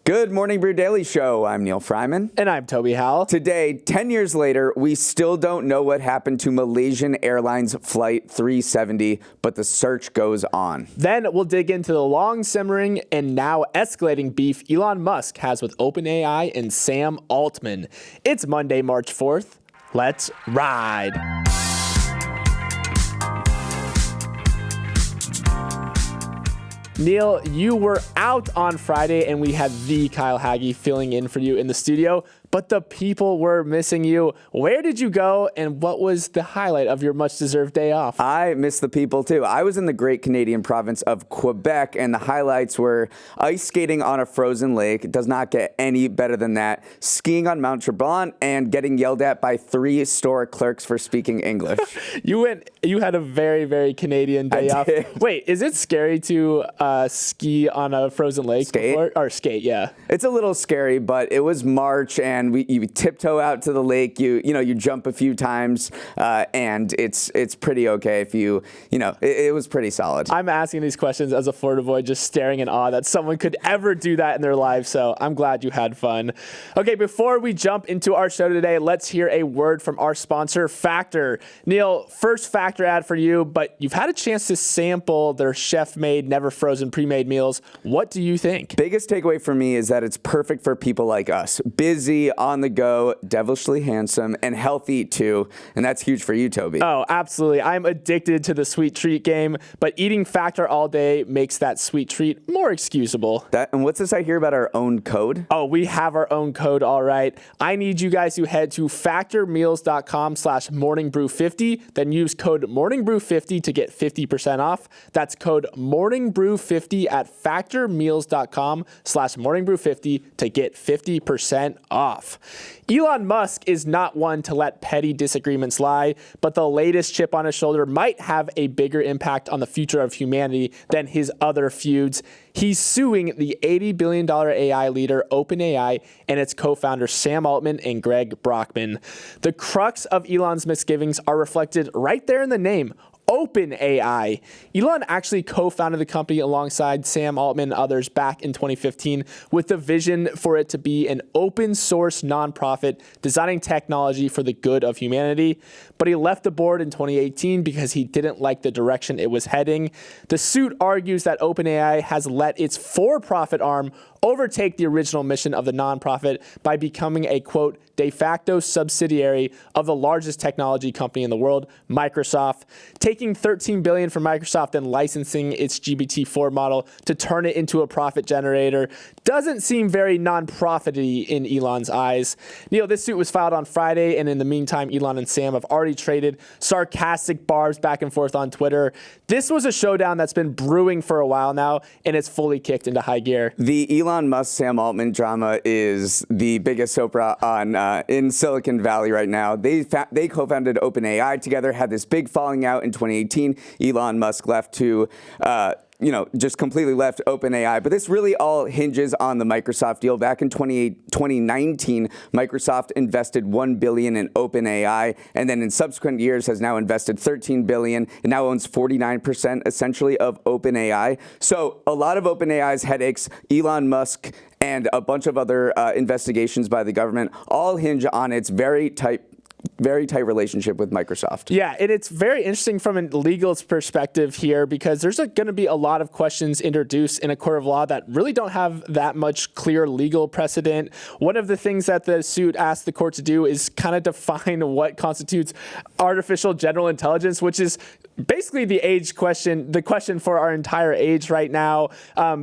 Good morning, Brew Daily Show. I'm Neal Fryman. And I'm Toby Howell. Today, 10 years later, we still don't know what happened to Malaysian Airlines Flight 370, but the search goes on. Then we'll dig into the long simmering and now escalating beef Elon Musk has with OpenAI and Sam Altman. It's Monday, March 4th. Let's ride. Neal, you were out on Friday and we had the Kyle Hagge filling in for you in the studio, but the people were missing you. Where did you go and what was the highlight of your much-deserved day off? I miss the people too. I was in the great Canadian province of Quebec and the highlights were ice skating on a frozen lake. It does not get any better than that. Skiing on Mount Tremblant and getting yelled at by 3 store clerks for speaking English. You had a very, very Canadian day off. Wait, is it scary to ski on a frozen lake? Skate, yeah. It's a little scary, but it was March and you tiptoe out to the lake. You jump a few times, and it's pretty okay if it was pretty solid. I'm asking these questions as a Florida boy, just staring in awe that someone could ever do that in their life. So I'm glad you had fun. Okay, before we jump into our show today, let's hear a word from our sponsor, Factor. Neal, first Factor ad for you, but you've had a chance to sample their chef-made, never frozen pre-made meals. What do you think? Biggest takeaway for me is that it's perfect for people like us. Busy, on the go, devilishly handsome, and healthy too. And that's huge for you, Toby. Oh, absolutely. I'm addicted to the sweet treat game, but eating Factor all day makes that sweet treat more excusable. And what's this I hear about our own code? Oh, we have our own code, all right. I need you guys to head to factormeals.com/morningbrew50, then use code morningbrew50 to get 50% off. That's code morningbrew50 at factormeals.com/morningbrew50 to get 50% off. Elon Musk is not one to let petty disagreements lie, but the latest chip on his shoulder might have a bigger impact on the future of humanity than his other feuds. He's suing the $80 billion AI leader OpenAI and its co-founders Sam Altman and Greg Brockman. The crux of Elon's misgivings are reflected right there in the name, OpenAI. Elon actually co-founded the company alongside Sam Altman and others back in 2015 with the vision for it to be an open source nonprofit designing technology for the good of humanity. But he left the board in 2018 because he didn't like the direction it was heading. The suit argues that OpenAI has let its for-profit arm overtake the original mission of the nonprofit by becoming a, quote, de facto subsidiary of the largest technology company in the world, Microsoft, taking $13 billion from Microsoft and licensing its GPT-4 model to turn it into a profit generator. Doesn't seem very non-profit-y in Elon's eyes. Neal, this suit was filed on Friday, and in the meantime, Elon and Sam have already traded sarcastic barbs back and forth on Twitter. This was a showdown that's been brewing for a while now, and it's fully kicked into high gear. The Elon Musk Sam Altman drama is the biggest soap opera in Silicon Valley right now. They co-founded OpenAI together, had this big falling out in 2018. Elon Musk left to just completely left OpenAI. But this really all hinges on the Microsoft deal. Back in 2019, Microsoft invested $1 billion in OpenAI, and then in subsequent years has now invested $13 billion and now owns 49% essentially of OpenAI. So a lot of OpenAI's headaches, Elon Musk and a bunch of other investigations by the government all hinge on its very tight relationship with Microsoft. Yeah, and it's very interesting from a legal perspective here because there's going to be a lot of questions introduced in a court of law that really don't have that much clear legal precedent. One of the things that the suit asked the court to do is kind of define what constitutes artificial general intelligence, which is basically the age question, the question for our entire age right now,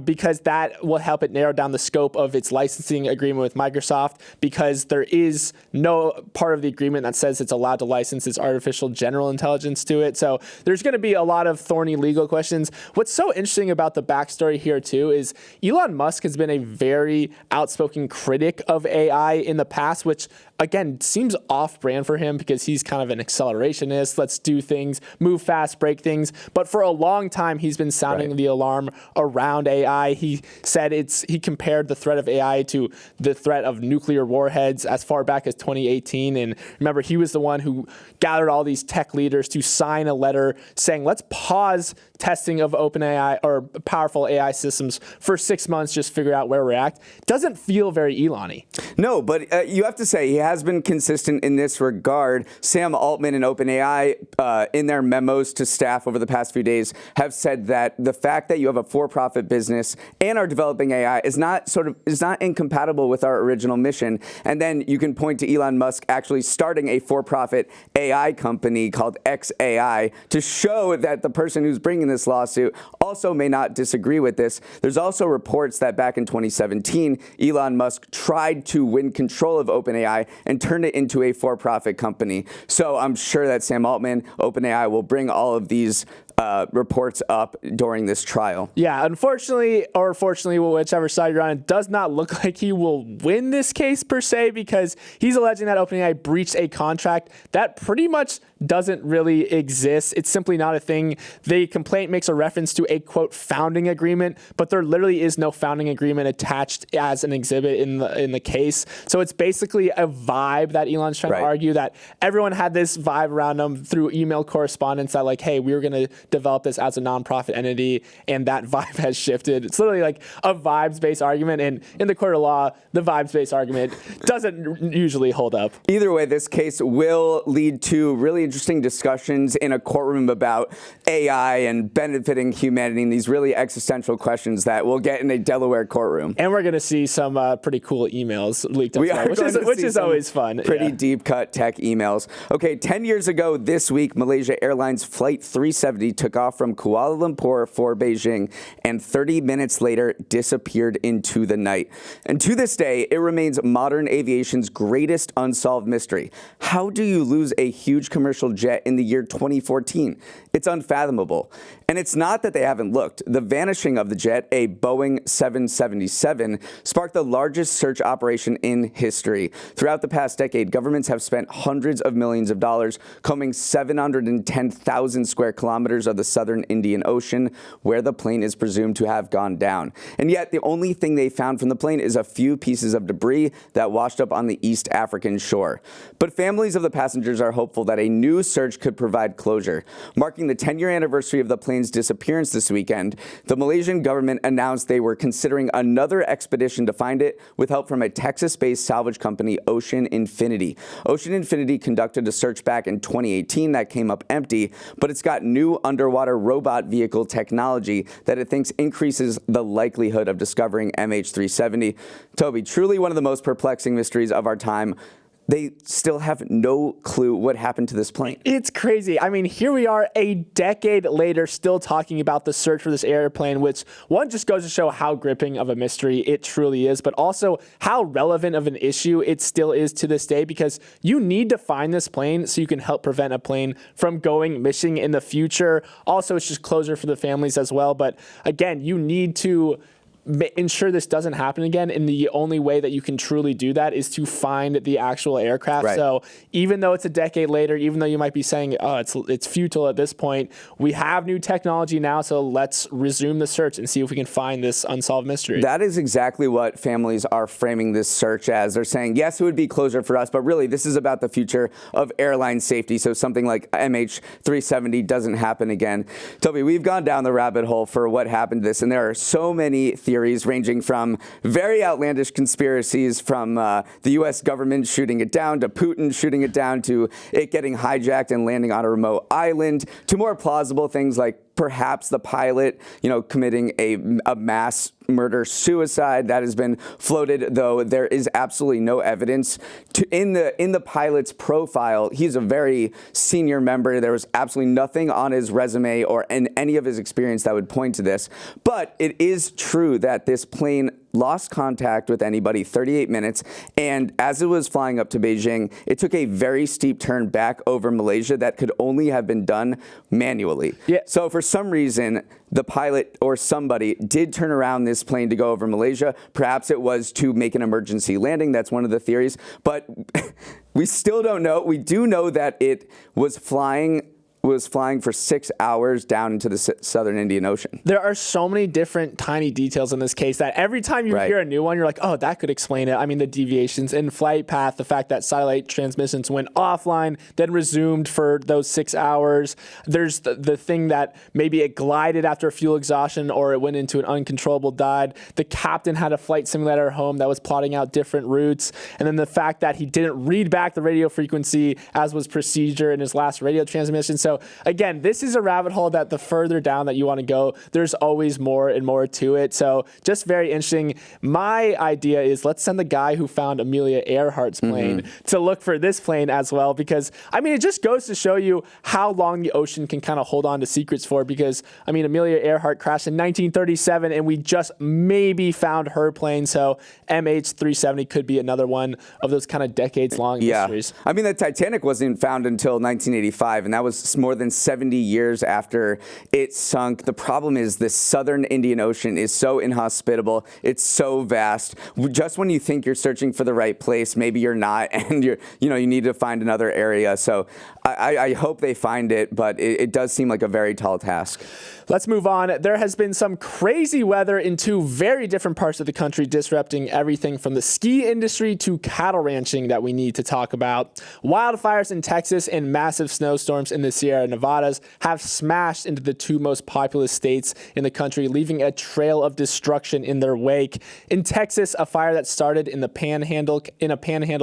because that will help it narrow down the scope of its licensing agreement with Microsoft, because there is no part of the agreement that says it's allowed to license its artificial general intelligence to it. So there's going to be a lot of thorny legal questions. What's so interesting about the backstory here too is Elon Musk has been a very outspoken critic of AI in the past, which again seems off-brand for him because he's kind of an accelerationist. Let's do things, move fast, break things. But for a long time, he's been sounding the alarm around AI. He said he compared the threat of AI to the threat of nuclear warheads as far back as 2018. And remember, he was the one who gathered all these tech leaders to sign a letter saying, let's pause testing of OpenAI or powerful AI systems for 6 months, just figure out where we're at. Doesn't feel very Elon-y. No, but you have to say he has been consistent in this regard. Sam Altman and OpenAI, in their memos to staff over the past few days, have said that the fact that you have a for-profit business and are developing AI is not incompatible with our original mission. And then you can point to Elon Musk actually starting a for-profit AI company called XAI to show that the person who's bringing this lawsuit also may not disagree with this. There's also reports that back in 2017, Elon Musk tried to win control of OpenAI and turn it into a for-profit company. So I'm sure that Sam Altman, OpenAI, will bring all of these reports up during this trial. Yeah, unfortunately, or fortunately, whichever side you're on, it does not look like he will win this case per se, because he's alleging that OpenAI breached a contract that pretty much doesn't really exist. It's simply not a thing. The complaint makes a reference to a, quote, founding agreement, but there literally is no founding agreement attached as an exhibit in the case. So it's basically a vibe that Elon's trying to argue, that everyone had this vibe around them through email correspondence that, like, hey, we were going to develop this as a nonprofit entity, and that vibe has shifted. It's literally like a vibes-based argument, and in the court of law, the vibes-based argument doesn't usually hold up. Either way, this case will lead to really interesting discussions in a courtroom about AI and benefiting humanity, and these really existential questions that we'll get in a Delaware courtroom. And we're going to see some pretty cool emails leaked up, which is always fun. Pretty deep-cut tech emails. Okay, 10 years ago this week, Malaysia Airlines Flight 370 took off from Kuala Lumpur for Beijing and 30 minutes later disappeared into the night. And to this day, it remains modern aviation's greatest unsolved mystery. How do you lose a huge commercial jet in the year 2014? It's unfathomable. And it's not that they haven't looked. The vanishing of the jet, a Boeing 777, sparked the largest search operation in history. Throughout the past decade, governments have spent hundreds of millions of dollars combing 710,000 square kilometers of the southern Indian Ocean, where the plane is presumed to have gone down. And yet, the only thing they found from the plane is a few pieces of debris that washed up on the East African shore. But families of the passengers are hopeful that a new search could provide closure. Marking the 10-year anniversary of the plane's disappearance this weekend, the Malaysian government announced they were considering another expedition to find it with help from a Texas-based salvage company, Ocean Infinity. Ocean Infinity conducted a search back in 2018 that came up empty, but it's got new underwater robot vehicle technology that it thinks increases the likelihood of discovering MH370. Toby, truly one of the most perplexing mysteries of our time. They still have no clue what happened to this plane. It's crazy. I mean, here we are a decade later still talking about the search for this airplane, which, one, just goes to show how gripping of a mystery it truly is, but also how relevant of an issue it still is to this day, because you need to find this plane so you can help prevent a plane from going missing in the future. Also, it's just closure for the families as well. But again, you need to ensure this doesn't happen again, and the only way that you can truly do that is to find the actual aircraft. Right. So even though it's a decade later, even though you might be saying, oh, it's futile at this point, we have new technology now, so let's resume the search and see if we can find this unsolved mystery. That is exactly what families are framing this search as. They're saying, yes, it would be closure for us, but really this is about the future of airline safety, so something like MH370 doesn't happen again. Toby, we've gone down the rabbit hole for what happened to this, and there are so many theories ranging from very outlandish conspiracies from the U.S. government shooting it down, to Putin shooting it down, to it getting hijacked and landing on a remote island, to more plausible things like perhaps the pilot, committing a mass murder suicide that has been floated, though there is absolutely no evidence. In the pilot's profile, he's a very senior member. There was absolutely nothing on his resume or in any of his experience that would point to this. But it is true that this plane lost contact with anybody 38 minutes, and as it was flying up to Beijing, it took a very steep turn back over Malaysia that could only have been done manually. Yeah. So for some reason, the pilot or somebody did turn around this plane to go over Malaysia. Perhaps it was to make an emergency landing. That's one of the theories. But we still don't know. We do know that it was flying was flying for 6 hours down into the southern Indian Ocean. There are so many different tiny details in this case that every time you hear a new one, you're like, oh, that could explain it. I mean, the deviations in flight path, the fact that satellite transmissions went offline, then resumed for those 6 hours. There's the thing that maybe it glided after fuel exhaustion or it went into an uncontrollable dive. The captain had a flight simulator at home that was plotting out different routes. And then the fact that he didn't read back the radio frequency as was procedure in his last radio transmission. So again, this is a rabbit hole that the further down that you want to go, there's always more and more to it. So just very interesting. My idea is let's send the guy who found Amelia Earhart's plane to look for this plane as well, because I mean, it just goes to show you how long the ocean can kind of hold on to secrets for, because I mean, Amelia Earhart crashed in 1937 and we just maybe found her plane. So MH370 could be another one of those kind of decades long mysteries. I mean, the Titanic wasn't found until 1985, and that was more than 70 years after it sunk. The problem is the southern Indian Ocean is so inhospitable. It's so vast. Just when you think you're searching for the right place, maybe you're not, and you need to find another area. So I hope they find it, but it does seem like a very tall task. Let's move on. There has been some crazy weather in two very different parts of the country, disrupting everything from the ski industry to cattle ranching that we need to talk about. Wildfires in Texas and massive snowstorms in the Sierra Nevadas have smashed into the two most populous states in the country, leaving a trail of destruction in their wake. In Texas, a fire that started in a panhandle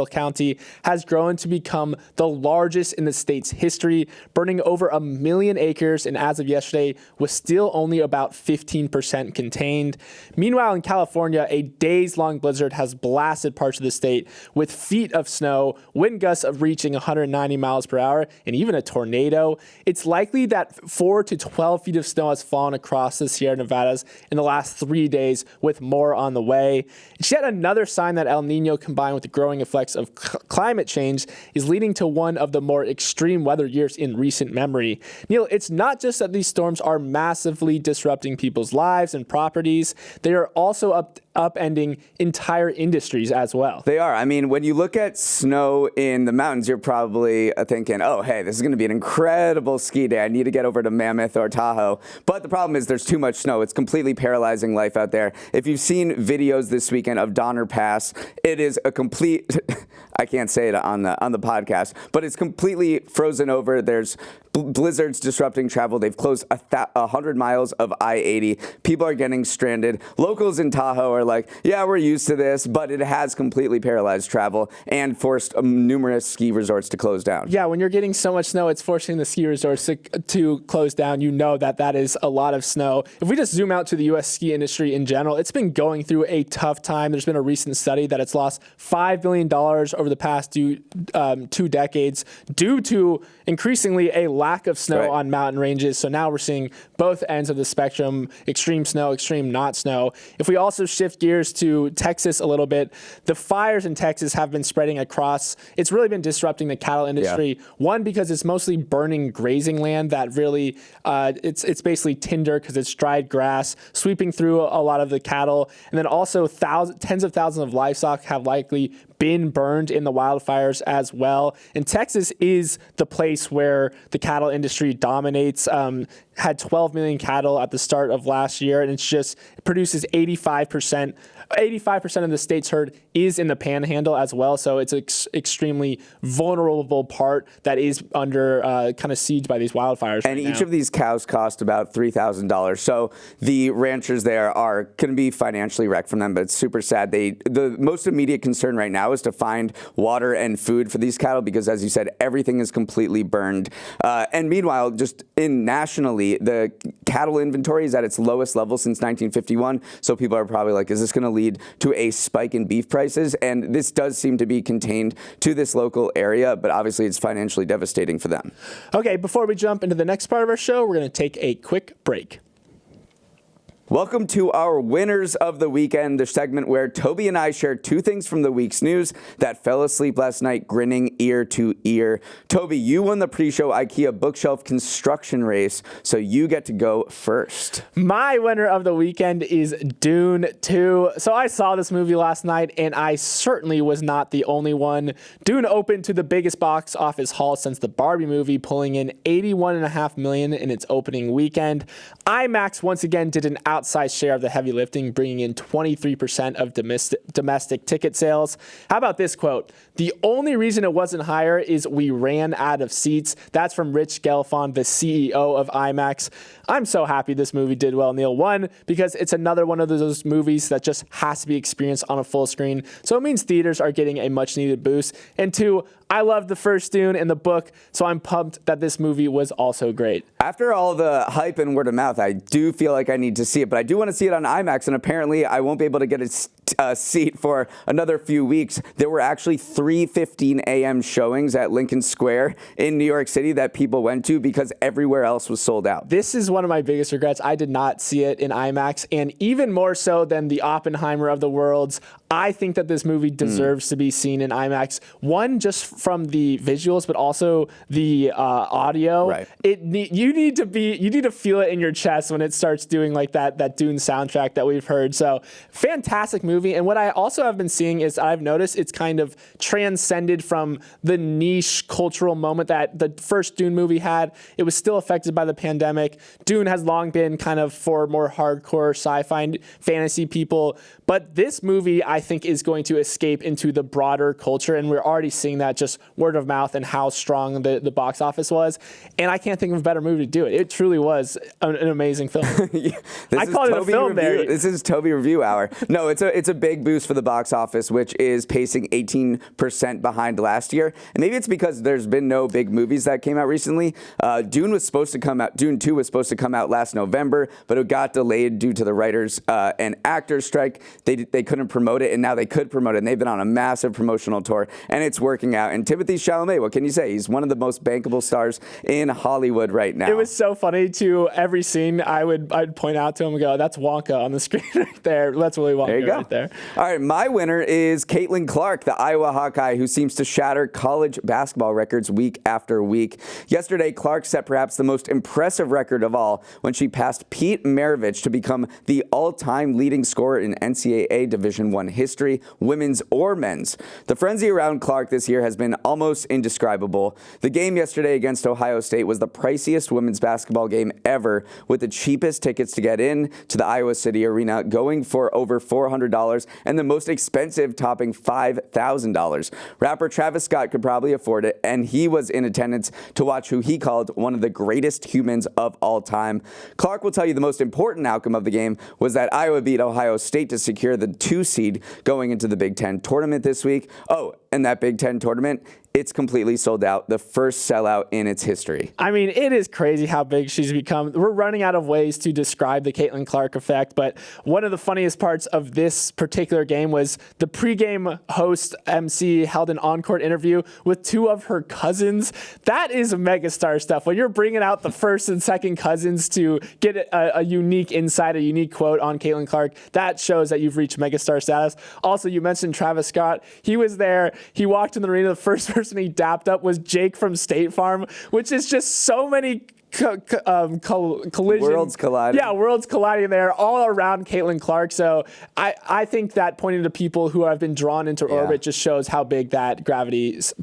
county has grown to become the largest in the state's history, burning over 1 million acres, and as of yesterday was still only about 15% contained. Meanwhile, in California, a days-long blizzard has blasted parts of the state with feet of snow, wind gusts of reaching 190 miles per hour, and even a tornado. It's likely that 4 to 12 feet of snow has fallen across the Sierra Nevadas in the last 3 days, with more on the way. It's yet another sign that El Nino, combined with the growing effects of climate change, is leading to one of the more extreme weather years in recent memory. Neal, it's not just that these storms are massively disrupting people's lives and properties, they are also upending entire industries as well. They are. I mean, when you look at snow in the mountains, you're probably thinking, oh, hey, this is going to be an incredible ski day. I need to get over to Mammoth or Tahoe. But the problem is there's too much snow. It's completely paralyzing life out there. If you've seen videos this weekend of Donner Pass, it is a complete, I can't say it on the podcast, but it's completely frozen over. There's blizzards disrupting travel. They've closed 100 miles of I-80. People are getting stranded. Locals in Tahoe are like, yeah, we're used to this, but it has completely paralyzed travel and forced numerous ski resorts to close down. Yeah, when you're getting so much snow, it's forcing the ski resorts to close down. You know that is a lot of snow. If we just zoom out to the U.S. ski industry in general, it's been going through a tough time. There's been a recent study that it's lost $5 billion over the past 2 decades due to increasingly a lack of snow on mountain ranges. So now we're seeing both ends of the spectrum, extreme snow, extreme not snow. If we also shift gears to Texas a little bit, the fires in Texas have been spreading across. It's really been disrupting the cattle industry. Yeah. One, because it's mostly burning grazing land that really, it's basically tinder because it's dried grass, sweeping through a lot of the cattle. And then also tens of thousands of livestock have likely been burned in the wildfires as well. And Texas is the place where the cattle industry dominates. Had 12 million cattle at the start of last year, and it produces 85% of the state's herd is in the panhandle as well. So it's an extremely vulnerable part that is under kind of siege by these wildfires. And each of these cows cost about $3,000. So the ranchers there are going to be financially wrecked from them, but it's super sad. The most immediate concern right now is to find water and food for these cattle because, as you said, everything is completely burned. And meanwhile, just nationally, the cattle inventory is at its lowest level since 1951. So people are probably like, is this going to lead to a spike in beef prices? And this does seem to be contained to this local area, but obviously it's financially devastating for them. Okay, before we jump into the next part of our show, we're going to take a quick break. Welcome to our Winners of the Weekend, the segment where Toby and I share two things from the week's news that fell asleep last night grinning ear to ear. Toby, you won the pre-show IKEA bookshelf construction race, so you get to go first. My winner of the weekend is Dune 2. So I saw this movie last night, and I certainly was not the only one. Dune opened to the biggest box office haul since the Barbie movie, pulling in $81.5 million in its opening weekend. IMAX once again did an outsized share of the heavy lifting, bringing in 23% of domestic ticket sales. How about this quote? "The only reason it wasn't higher is we ran out of seats." That's from Rich Gelfond, the CEO of IMAX. I'm so happy this movie did well, Neal. One, because it's another one of those movies that just has to be experienced on a full screen. So it means theaters are getting a much needed boost. And two, I loved the first Dune in the book, so I'm pumped that this movie was also great. After all the hype and word of mouth, I do feel like I need to see it, but I do want to see it on IMAX, and apparently I won't be able to get a seat for another few weeks. There were actually 3:15 a.m. showings at Lincoln Square in New York City that people went to because everywhere else was sold out. This is one of my biggest regrets. I did not see it in IMAX, and even more so than the Oppenheimer of the worlds, I think that this movie deserves to be seen in IMAX. One, just from the visuals, but also the audio. Right. You need to feel it in your chest when it starts doing like that Dune soundtrack that we've heard. So fantastic movie. And what I also have been seeing is I've noticed it's kind of transcended from the niche cultural moment that the first Dune movie had. It was still affected by the pandemic. Dune has long been kind of for more hardcore sci-fi and fantasy people. But this movie, I think, is going to escape into the broader culture. And we're already seeing that just word of mouth and how strong the box office was. And I can't think of a better movie to do it. It truly was an amazing film. I called it a film there. This is Toby Review Hour. No, it's a big boost for the box office, which is pacing 18% behind last year. And maybe it's because there's been no big movies that came out recently. Dune 2 was supposed to come out last November, but it got delayed due to the writers and actors strike. They couldn't promote it, and now they could promote it, and they've been on a massive promotional tour, and it's working out. And Timothée Chalamet, what can you say? He's one of the most bankable stars in Hollywood right now. It was so funny, too. Every scene, I'd point out to him and go, "That's Wonka on the screen right there. That's Willy Wonka there you go. Right there." All right, my winner is Caitlin Clark, the Iowa Hawkeye, who seems to shatter college basketball records week after week. Yesterday, Clark set perhaps the most impressive record of all when she passed Pete Maravich to become the all-time leading scorer in NCAA Division I history, women's or men's. The frenzy around Clark this year has been almost indescribable. The game yesterday against Ohio State was the priciest women's basketball game ever, with the cheapest tickets to get in to the Iowa City Arena going for over $400 and the most expensive topping $5,000. Rapper Travis Scott could probably afford it, and he was in attendance to watch who he called one of the greatest humans of all time. Clark will tell you the most important outcome of the game was that Iowa beat Ohio State to secure the 2 seed going into the Big Ten tournament this week. Oh, and that Big Ten tournament, it's completely sold out, the first sellout in its history. I mean, it is crazy how big she's become. We're running out of ways to describe the Caitlin Clark effect, but one of the funniest parts of this particular game was the pregame host MC held an on-court interview with 2 of her cousins. That is megastar stuff. When you're bringing out the first and second cousins to get a unique insight, a unique quote on Caitlin Clark, that shows that you've reached megastar status. Also, you mentioned Travis Scott. He was there. He walked in the arena. The first person he dapped up was Jake from State Farm, which is just so many collision. Worlds colliding. Yeah, worlds colliding there all around Caitlin Clark. So I think that pointing to people who have been drawn into orbit just shows how big that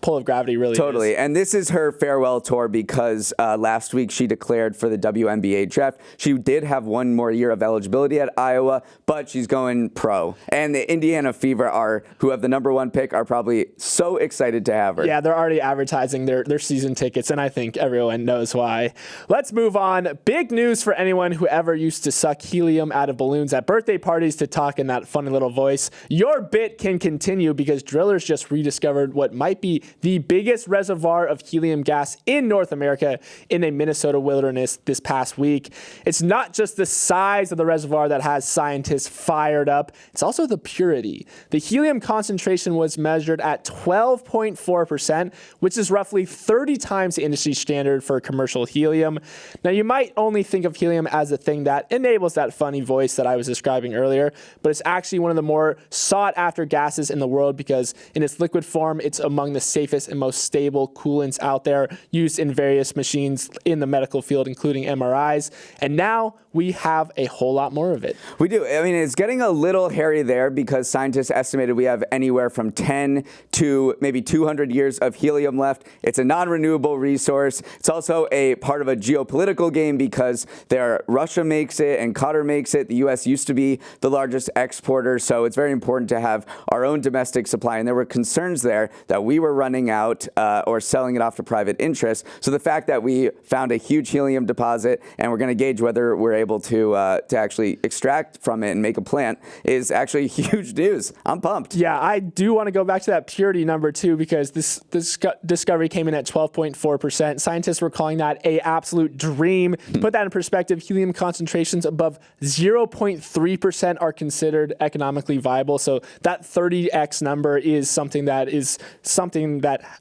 pull of gravity really is. Totally. And this is her farewell tour because last week she declared for the WNBA draft. She did have one more year of eligibility at Iowa, but she's going pro. And the Indiana Fever, who have the #1 pick, are probably so excited to have her. Yeah, they're already advertising their season tickets, and I think everyone knows why. Let's move on. Big news for anyone who ever used to suck helium out of balloons at birthday parties to talk in that funny little voice. Your bit can continue because drillers just rediscovered what might be the biggest reservoir of helium gas in North America in a Minnesota wilderness this past week. It's not just the size of the reservoir that has scientists fired up, it's also the purity. The helium concentration was measured at 12.4%, which is roughly 30 times the industry standard for commercial helium. helium. Now, you might only think of helium as a thing that enables that funny voice that I was describing earlier, but it's actually one of the more sought-after gases in the world because in its liquid form, it's among the safest and most stable coolants out there used in various machines in the medical field, including MRIs. And now we have a whole lot more of it. We do. I mean, it's getting a little hairy there because scientists estimated we have anywhere from 10 to maybe 200 years of helium left. It's a non-renewable resource. It's also a part of a geopolitical game because Russia makes it and Qatar makes it. The U.S. used to be the largest exporter, so it's very important to have our own domestic supply. And there were concerns there that we were running out or selling it off to private interests. So the fact that we found a huge helium deposit and we're going to gauge whether we're able to actually extract from it and make a plant is actually huge news. I'm pumped. Yeah, I do want to go back to that purity number too, because this discovery came in at 12.4%. Scientists were calling that a absolute dream. To put that in perspective, helium concentrations above 0.3% are considered economically viable. So that 30x number is something that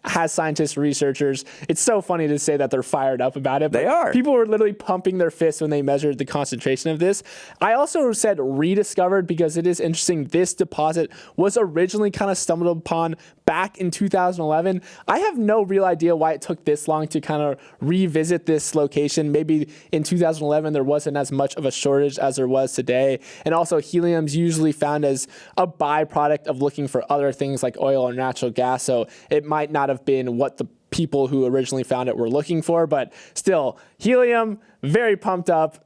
has scientists, researchers. It's so funny to say that they're fired up about it. They are. People were literally pumping their fists when they measured the concentration of this. I also said rediscovered because it is interesting. This deposit was originally kind of stumbled upon back in 2011. I have no real idea why it took this long to kind of revisit this location. Maybe in 2011 there wasn't as much of a shortage as there was today. And also helium's usually found as a byproduct of looking for other things like oil or natural gas. So it might not have been what the people who originally found it were looking for, but still, helium, very pumped up.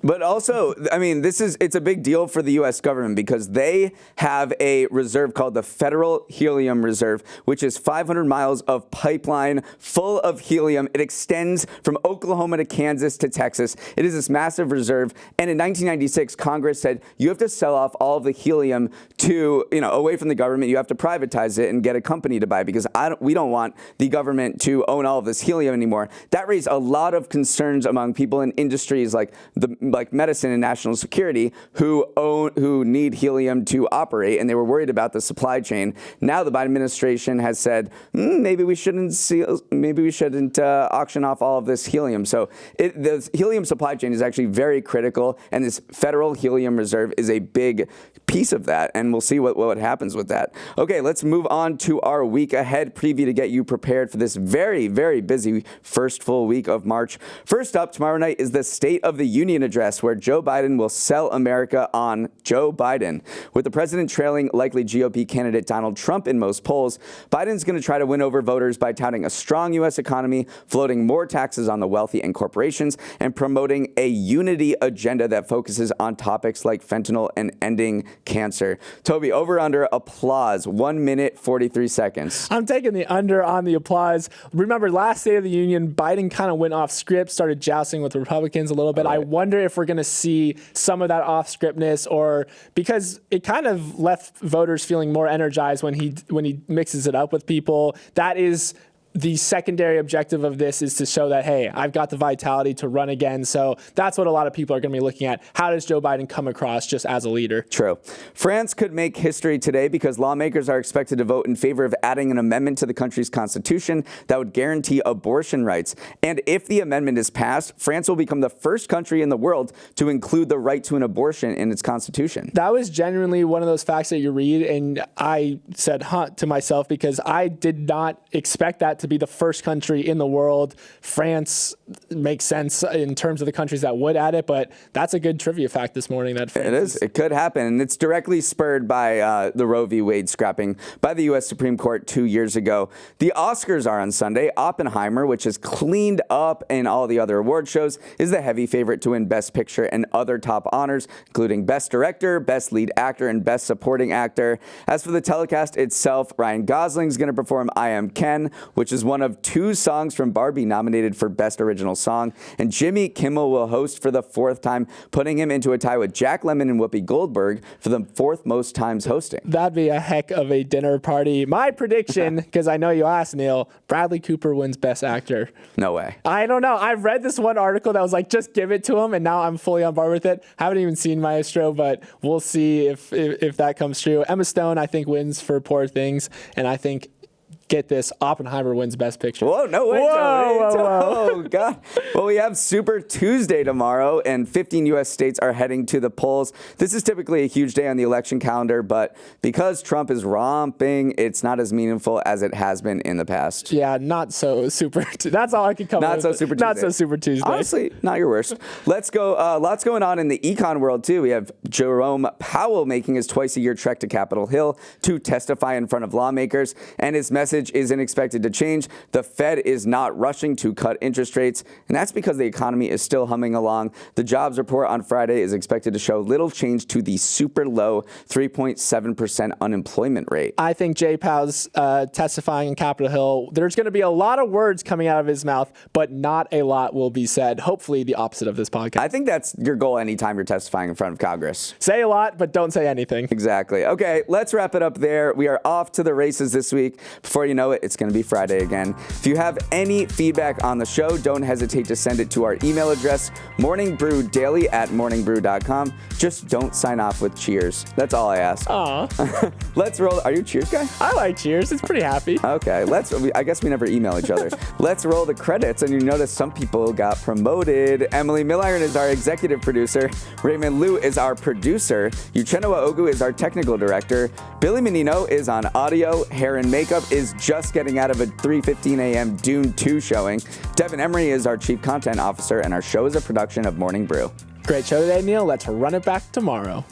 But also, I mean, it's a big deal for the U.S. government because they have a reserve called the Federal Helium Reserve, which is 500 miles of pipeline full of helium. It extends from Oklahoma to Kansas to Texas. It is this massive reserve. And in 1996, Congress said you have to sell off all of the helium away from the government. You have to privatize it and get a company to buy because we don't want the government to own all of this helium anymore. That raised a lot of concerns among people in industries like medicine and national security who need helium to operate, and they were worried about the supply chain. Now the Biden administration has said maybe we shouldn't auction off all of this helium. So the helium supply chain is actually very critical, and this Federal Helium Reserve is a big piece of that, and we'll see what happens with that. Okay, let's move on to our week ahead preview to get you prepared for this very, very busy first full week of March. First up, tomorrow night is the State of the Union address, where Joe Biden will sell America on Joe Biden. With the president trailing likely GOP candidate Donald Trump in most polls, Biden's going to try to win over voters by touting a strong U.S. economy, floating more taxes on the wealthy and corporations, and promoting a unity agenda that focuses on topics like fentanyl and ending cancer. Toby, over under applause, 1 minute, 43 seconds. I'm taking the under on the applause. Remember, last State of the Union, Biden kind of went off script, started jousting with Republicans a little bit. Right. I wonder if we're going to see some of that off-scriptness, or because it kind of left voters feeling more energized when he mixes it up with people. That is the secondary objective of this, is to show that, hey, I've got the vitality to run again. So that's what a lot of people are going to be looking at. How does Joe Biden come across just as a leader? True. France could make history today because lawmakers are expected to vote in favor of adding an amendment to the country's constitution that would guarantee abortion rights. And if the amendment is passed, France will become the first country in the world to include the right to an abortion in its constitution. That was genuinely one of those facts that you read, and I said, to myself, because I did not expect that to be the first country in the world. France makes sense in terms of the countries that would add it, but that's a good trivia fact this morning. That France it is. It could happen, and it's directly spurred by the Roe v. Wade scrapping by the U.S. Supreme Court 2 years ago. The Oscars are on Sunday. Oppenheimer, which has cleaned up in all the other award shows, is the heavy favorite to win Best Picture and other top honors, including Best Director, Best Lead Actor, and Best Supporting Actor. As for the telecast itself, Ryan Gosling is going to perform I Am Ken, which is one of 2 songs from Barbie nominated for Best Original Song, and Jimmy Kimmel will host for the 4th time, putting him into a tie with Jack Lemmon and Whoopi Goldberg for the 4th most times hosting. That'd be a heck of a dinner party. My prediction, because I know you asked, Neal, Bradley Cooper wins Best Actor. No way. I don't know. I've read this one article that was like, just give it to him, and now I'm fully on board with it. Haven't even seen Maestro, but we'll see if that comes true. Emma Stone, I think, wins for Poor Things, and I think get this, Oppenheimer wins Best Picture. Whoa, no way. Whoa. Oh, God. Well, we have Super Tuesday tomorrow, and 15 U.S. states are heading to the polls. This is typically a huge day on the election calendar, but because Trump is romping, it's not as meaningful as it has been in the past. Yeah, not so super. That's all I could come up with. Not so Super Tuesday. Honestly, not your worst. Let's go. Lots going on in the econ world, too. We have Jerome Powell making his twice-a-year trek to Capitol Hill to testify in front of lawmakers, and his message isn't expected to change. The Fed is not rushing to cut interest rates, and that's because the economy is still humming along. The jobs report on Friday is expected to show little change to the super low 3.7% unemployment rate. I think Jay Powell's testifying in Capitol Hill, there's going to be a lot of words coming out of his mouth, but not a lot will be said. Hopefully the opposite of this podcast. I think that's your goal anytime you're testifying in front of Congress. Say a lot, but don't say anything. Exactly. Okay, let's wrap it up there. We are off to the races this week. Before you know it, it's going to be Friday again. If you have any feedback on the show, don't hesitate to send it to our email address, morningbrewdaily@morningbrew.com. Just don't sign off with cheers. That's all I ask. Aw. Let's roll. Are you a cheers guy? I like cheers. It's pretty happy. Okay, I guess we never email each other. Let's roll the credits, and you notice some people got promoted. Emily Milliron is our executive producer. Raymond Liu is our producer. Uchenna Ogu is our technical director. Billy Menino is on audio. Hair and makeup is just getting out of a 3:15 a.m. Dune 2 showing. Devin Emery is our chief content officer, and our show is a production of Morning Brew. Great show today, Neal. Let's run it back tomorrow.